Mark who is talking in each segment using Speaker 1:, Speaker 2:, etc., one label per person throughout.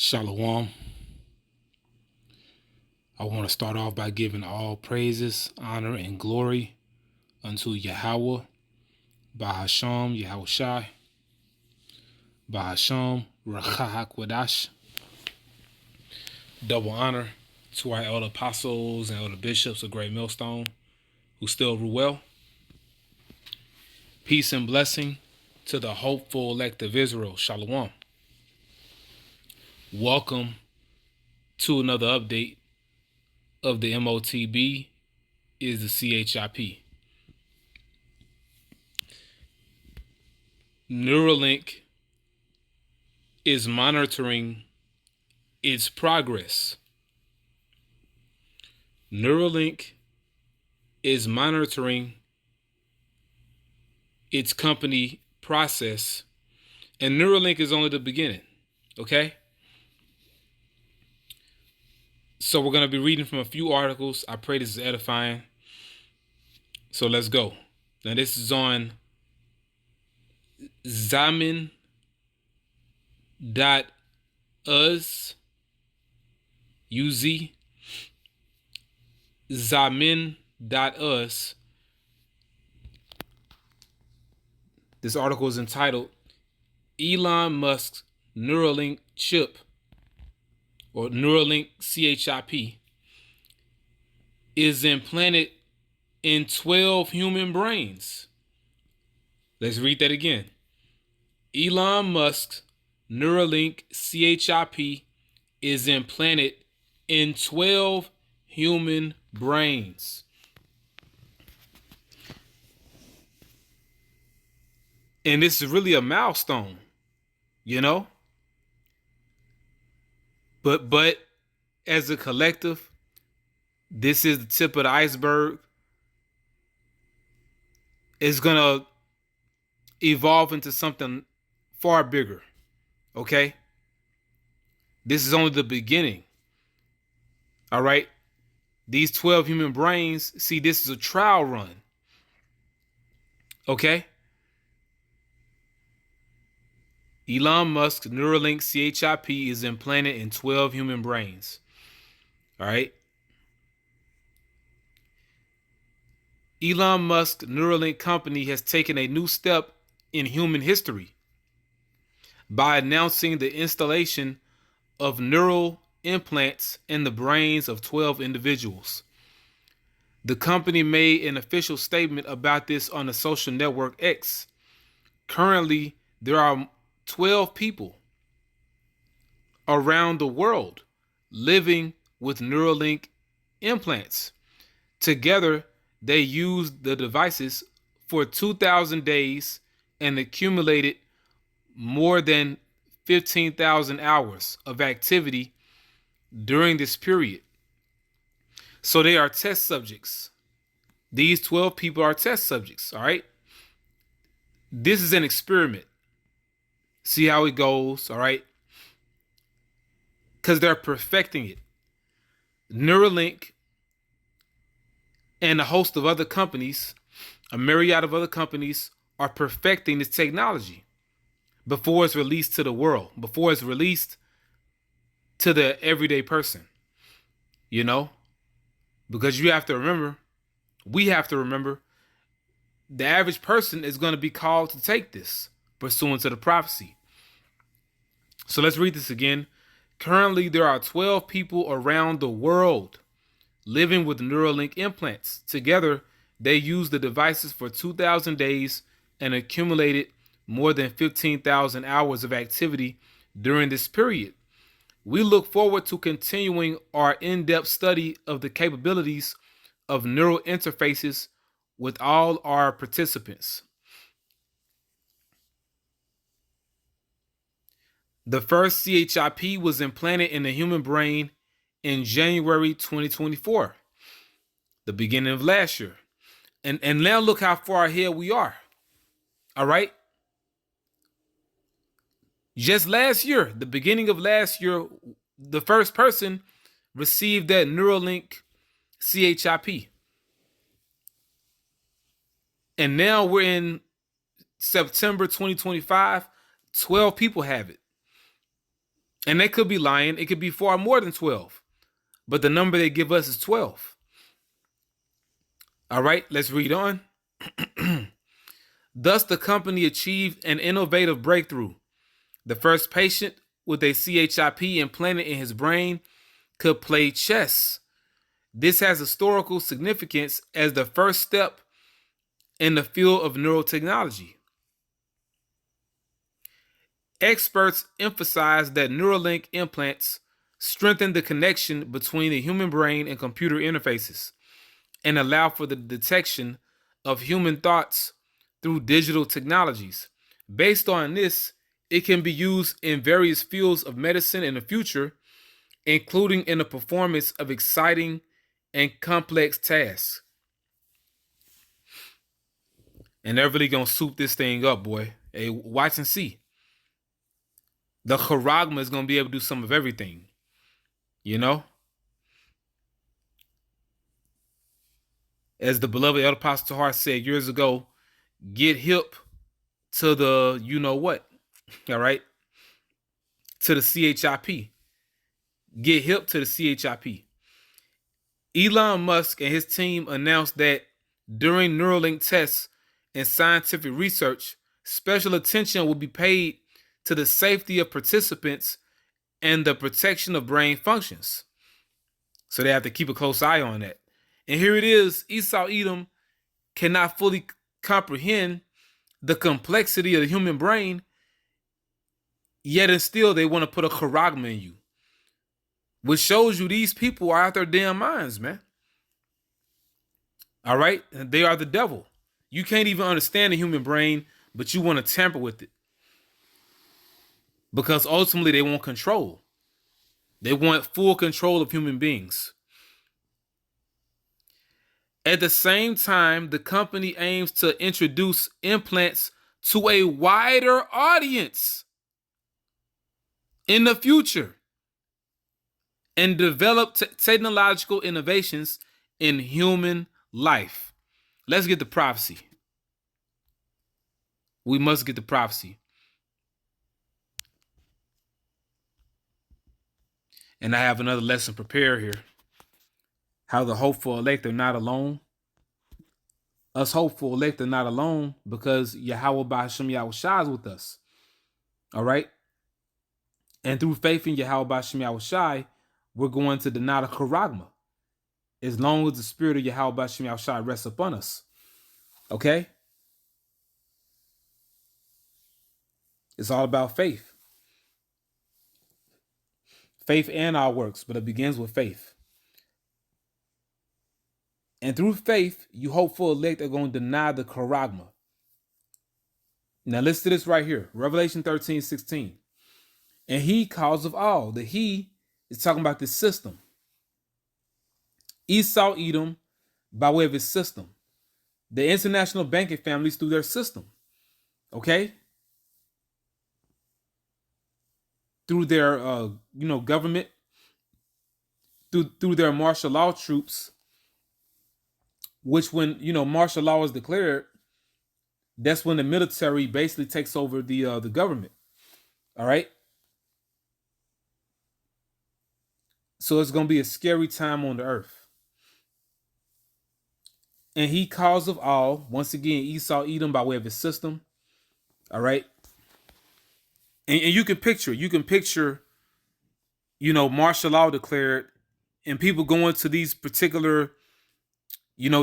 Speaker 1: Shalom. I want to start off by giving all praises, honor, and glory unto YAHAWAH, BAHASHAM, YAHAWASHI, BAHASHAM, RAWCHAA, QADASH. Double honor to our elder apostles and elder bishops of Great Millstone who still rule well. Peace and blessing to the hopeful elect of Israel. Shalom. Welcome to another update of the MOTB is the CHIP. Neuralink is monitoring its progress. Neuralink is monitoring its company process, and Neuralink is only the beginning, okay? So we're going to be reading from a few articles. I pray this is edifying. So let's go. Now this is on Zamin.us, UZ, Zamin.us. This article is entitled Elon Musk's Neuralink chip, or Neuralink CHIP, is implanted in 12 human brains. Let's read that again. Elon Musk's Neuralink CHIP is implanted in 12 human brains. And this is really a milestone, you know? But as a collective, this is the tip of the iceberg. It's going to evolve into something far bigger, okay? This is only the beginning, all right? These 12 human brains, see, this is a trial run, okay? Elon Musk's Neuralink CHIP is implanted in 12 human brains. All right. Elon Musk's Neuralink company has taken a new step in human history by announcing the installation of neural implants in the brains of 12 individuals. The company made an official statement about this on the social network X. Currently, there are 12 people around the world living with Neuralink implants. Together, they used the devices for 2,000 days and accumulated more than 15,000 hours of activity during this period. So they are test subjects. These 12 people are test subjects, all right? This is an experiment. See how it goes, all right? Because they're perfecting it. Neuralink and a host of other companies, a myriad of other companies, are perfecting this technology before it's released to the world, before it's released to the everyday person, you know? Because you have to remember, we have to remember, the average person is going to be called to take this pursuant to the prophecy. So let's read this again. Currently, there are 12 people around the world living with Neuralink implants. Together, they used the devices for 2,000 days and accumulated more than 15,000 hours of activity during this period. We look forward to continuing our in-depth study of the capabilities of neural interfaces with all our participants. The first CHIP was implanted in the human brain in January 2024, the beginning of last year. And now look how far ahead we are. All right? Just last year, the beginning of last year, the first person received that Neuralink CHIP. And now we're in September 2025, 12 people have it. And they could be lying. It could be far more than 12. But the number they give us is 12. All right, let's read on. Thus, the company achieved an innovative breakthrough. The first patient with a CHIP implanted in his brain could play chess. This has historical significance as the first step in the field of neurotechnology. Experts emphasize that Neuralink implants strengthen the connection between the human brain and computer interfaces and allow for the detection of human thoughts through digital technologies. Based on this, it can be used in various fields of medicine in the future, including in the performance of exciting and complex tasks. And they're really gonna soup this thing up, boy. Hey, watch and see. The charagma is gonna be able to do some of everything, you know? As the beloved Elder Apostle Hart said years ago, get hip to the you know what, all right? To the CHIP. Get hip to the CHIP. Elon Musk and his team announced that during Neuralink tests and scientific research, special attention will be paid to the safety of participants and the protection of brain functions. So they have to keep a close eye on that. And here it is, Esau Edom cannot fully comprehend the complexity of the human brain, yet and still they want to put a charagma in you. Which shows you these people are out their damn minds, man. All right? And they are the devil. You can't even understand the human brain, but you want to tamper with it. Because ultimately they want control. They want full control of human beings. At the same time, the company aims to introduce implants to a wider audience in the future and develop technological innovations in human life. Let's get the prophecy. We must get the prophecy. And I have another lesson prepared here. How the hopeful elect are not alone. Us hopeful elect are not alone because YAHAWAH BAHASHAM YAHAWASHI is with us. All right? And through faith in YAHAWAH BAHASHAM YAHAWASHI, we're going to deny the charagma as long as the spirit of YAHAWAH BAHASHAM YAHAWASHI rests upon us. Okay? It's all about faith. Faith and our works, but it begins with faith. And through faith, you hopeful elect are going to deny the charagma. Now listen to this right here. Revelation 13:16. And he, cause of all. The he is talking about the system. Esau Edom by way of his system. The international banking families through their system. Okay? Through their government, through their martial law troops, which when martial law is declared, that's when the military basically takes over the government. All right. So it's gonna be a scary time on the earth. And he, cause of all, once again, Esau Edom by way of his system. All right. And you can picture, martial law declared and people going to these particular,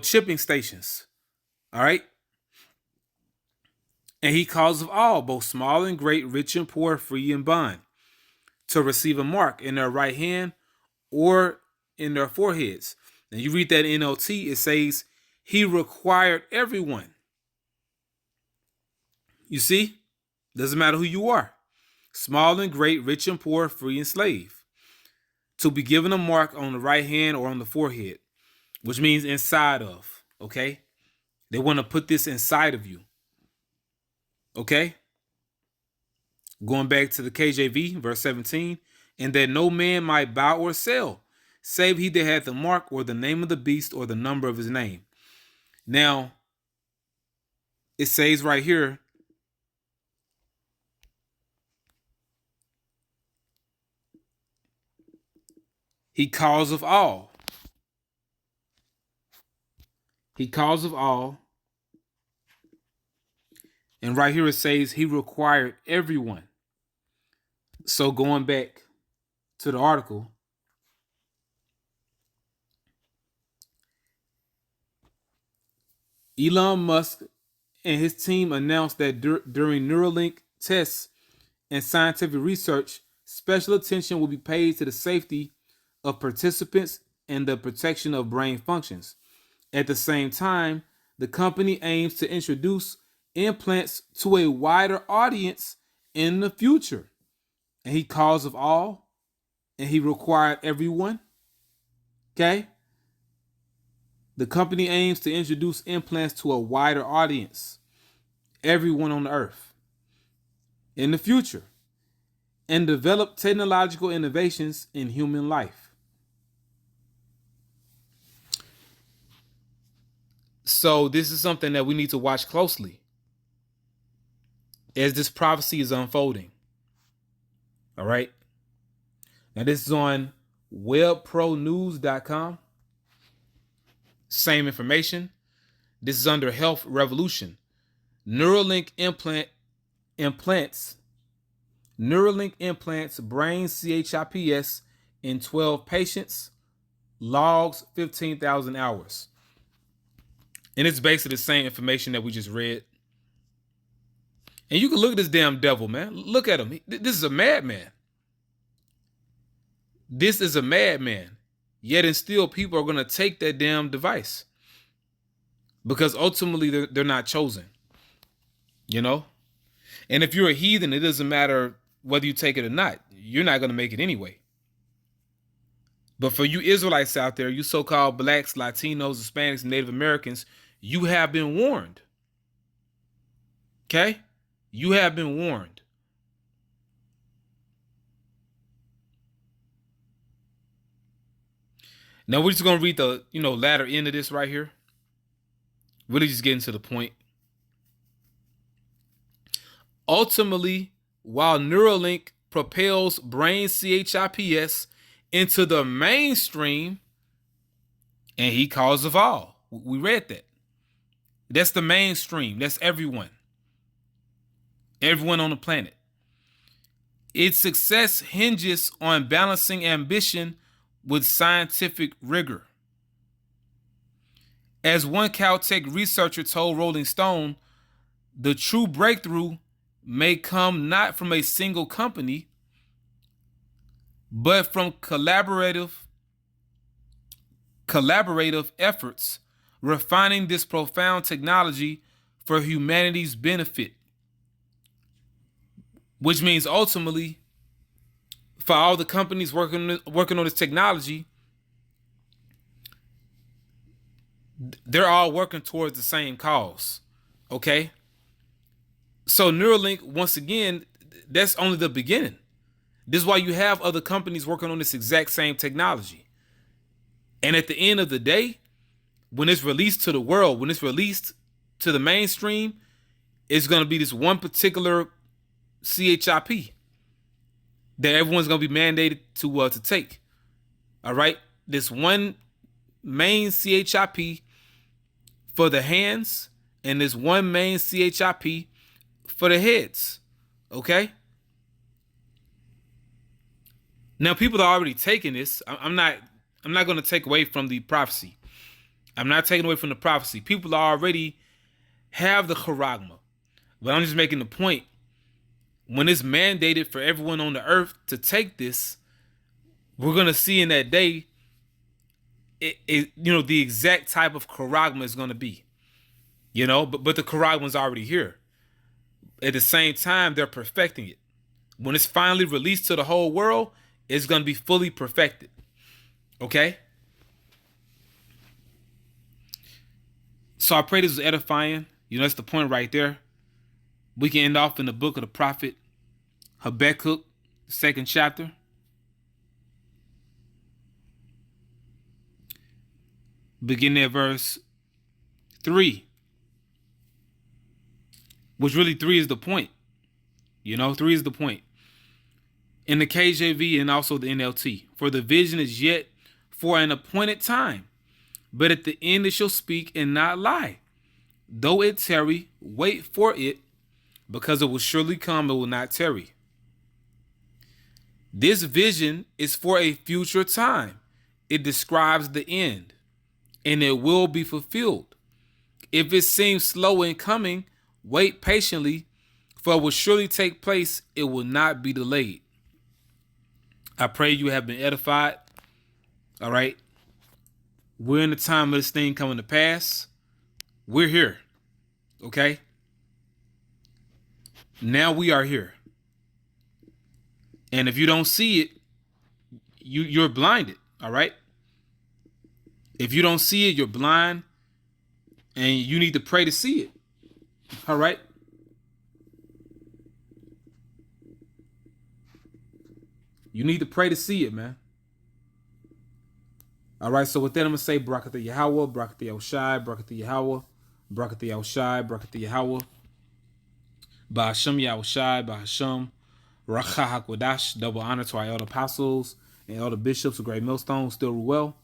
Speaker 1: chipping stations. All right. And he, cause of all, both small and great, rich and poor, free and bond, to receive a mark in their right hand or in their foreheads. And you read that NLT, it says, he required everyone. You see, doesn't matter who you are, small and great, rich and poor, free and slave, to be given a mark on the right hand or on the forehead, which means inside of, okay? They want to put this inside of you, okay? Going back to the KJV, verse 17, and that no man might buy or sell, save he that hath the mark or the name of the beast or the number of his name. Now, it says right here, He cause of all. He cause of all. And right here it says he required everyone. So going back to the article, Elon Musk and his team announced that during Neuralink tests and scientific research, special attention will be paid to the safety of participants and the protection of brain functions. At the same time, the company aims to introduce implants to a wider audience in the future. And he calls of all, and he required everyone. Okay? The company aims to introduce implants to a wider audience, everyone on the earth, in the future, and develop technological innovations in human life. So this is something that we need to watch closely as this prophecy is unfolding. All right. Now this is on webpronews.com. Same information. This is under Health Revolution. Neuralink implants brain CHIPS in 12 patients, logs 15,000 hours. And it's basically the same information that we just read. And you can look at this damn devil, man. Look at him. This is a madman. This is a madman. Yet and still people are going to take that damn device. Because ultimately they're not chosen. You know? And if you're a heathen, it doesn't matter whether you take it or not. You're not going to make it anyway. But for you Israelites out there, you so-called blacks, Latinos, Hispanics, Native Americans, you have been warned. Okay? You have been warned. Now we're just going to read the, latter end of this right here. Really just getting to the point. Ultimately, while Neuralink propels brain CHIPS into the mainstream, and he cause of all. We read that. That's the mainstream. That's everyone. Everyone on the planet. Its success hinges on balancing ambition with scientific rigor. As one Caltech researcher told Rolling Stone, the true breakthrough may come not from a single company, but from collaborative efforts, refining this profound technology for humanity's benefit. Which means ultimately, for all the companies working on this technology, they're all working towards the same cause. Okay? So Neuralink, once again, that's only the beginning. This is why you have other companies working on this exact same technology. And at the end of the day, when it's released to the world, when it's released to the mainstream, it's going to be this one particular CHIP that everyone's going to be mandated to take. All right? This one main CHIP for the hands and this one main CHIP for the heads. Okay? Now, people are already taking this. I'm not going to take away from the prophecy. I'm not taking away from the prophecy. People already have the charagma. But I'm just making the point. When it's mandated for everyone on the earth to take this, we're going to see in that day, the exact type of charagma is going to be. But the charagma's already here. At the same time, they're perfecting it. When it's finally released to the whole world, it's going to be fully perfected. Okay? So I pray this was edifying. That's the point right there. We can end off in the book of the prophet Habakkuk, the 2nd chapter. Beginning at verse 3. Which really 3 is the point. 3 is the point. in the KJV and also the NLT. For the vision is yet for an appointed time, but at the end it shall speak and not lie. Though it tarry, wait for it, because it will surely come, it will not tarry. This vision is for a future time. It describes the end, and it will be fulfilled. If it seems slow in coming, wait patiently, for it will surely take place. It will not be delayed. I pray you have been edified. All right. We're in the time of this thing coming to pass. We're here. Okay. Now we are here. And if you don't see it, you're blinded. All right. If you don't see it, you're blind, and you need to pray to see it. All right. You need to pray to see it, man. All right. So with that, I'm going to say Barakatah YAHAWAH, Barakatah YAHAWASHI, Barakatah YAHAWAH, Barakatah YAHAWASHI, Barakatah YAHAWAH, BAHASHAM YAHAWASHI, BAHASHAM, RAWCHAA QADASH. Double honor to our elder apostles and elder bishops of Great Millstone who still rule well.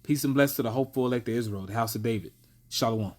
Speaker 1: Peace and blessings to the hopeful elect of Israel, the house of David. Shalom.